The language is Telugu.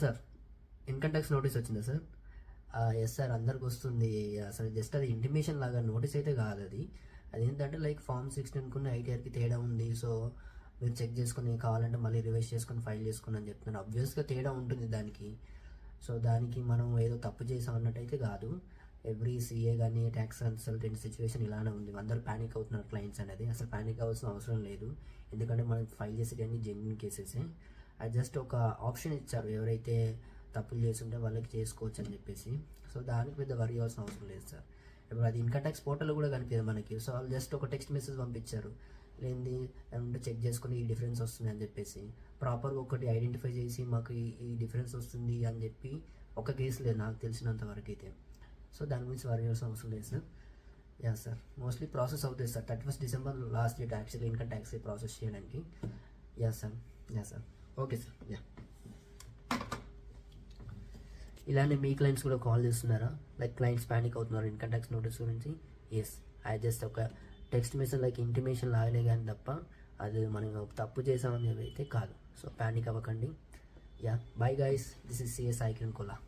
సార్, ఇన్కమ్ ట్యాక్స్ నోటీస్ వచ్చిందా సార్? ఎస్ సార్, అందరికి వస్తుంది. అసలు జస్ట్ అది ఇంటిమేషన్ లాగా, నోటీస్ అయితే కాదు అది. అదేంటంటే లైక్ ఫామ్ 16 ఐటీఆర్కి తేడా ఉంది. సో మీరు చెక్ చేసుకుని కావాలంటే మళ్ళీ రివైజ్ చేసుకుని ఫైల్ చేసుకుని అని చెప్తున్నారు. అబ్వియస్గా తేడా ఉంటుంది దానికి. సో దానికి మనం ఏదో తప్పు చేసాం అన్నట్టయితే కాదు. ఎవ్రీ సీఏ కానీ ట్యాక్స్ కన్సల్టెంట్ సిచ్యువేషన్ ఇలానే ఉంది. అందరూ ప్యానిక్ అవుతున్నారు క్లయింట్స్ అనేది. అసలు ప్యానిక్ అవ్వాల్సిన అవసరం లేదు, ఎందుకంటే మనం ఫైల్ చేసేటన్ని జెన్యున్ కేసెసే. అది జస్ట్ ఒక ఆప్షన్ ఇచ్చారు, ఎవరైతే తప్పులు చేస్తుంటే వాళ్ళకి చేసుకోవచ్చు అని చెప్పేసి. సో దానికి పెద్ద వరి అవ్వాల్సిన అవసరం లేదు సార్. ఇప్పుడు అది ఇన్కమ్ ట్యాక్స్ పోర్టల్ కూడా కనిపించదు మనకి. సో వాళ్ళు జస్ట్ ఒక టెక్స్ట్ మెసేజ్ పంపించారు, లేనిది ఏమంటే చెక్ చేసుకుని ఈ డిఫరెన్స్ వస్తుంది అని చెప్పేసి. ప్రాపర్గా ఒకటి ఐడెంటిఫై చేసి మాకు ఈ డిఫరెన్స్ వస్తుంది అని చెప్పి ఒక కేసు లేదు నాకు తెలిసినంత వరకు అయితే. సో దాని గురించి వరి అవ్వాల్సిన అవసరం లేదు sir. Yeah sir, mostly process అవుతుంది sir. 31 December last date actually income tax process చేయడానికి. Yeah sir, yeah sir, okay sir. Yeah, ఇలానే మీ క్లయింట్స్ కూడా కాల్ చేస్తున్నారా? లైక్ క్లయింట్స్ ప్యానిక్ అవుతున్నారు ఇన్కమ్ ట్యాక్స్ నోటీస్ గురించి? ఎస్, అది జస్ట్ ఒక టెక్స్ట్ మెసేజ్ లైక్ ఇంటిమేషన్ లాగానే కానీ తప్ప అది మనం తప్పు చేసామని అయితే కాదు. సో ప్యానిక్ అవ్వకండి. Yeah, bye guys, this is CS I Kiran Kola.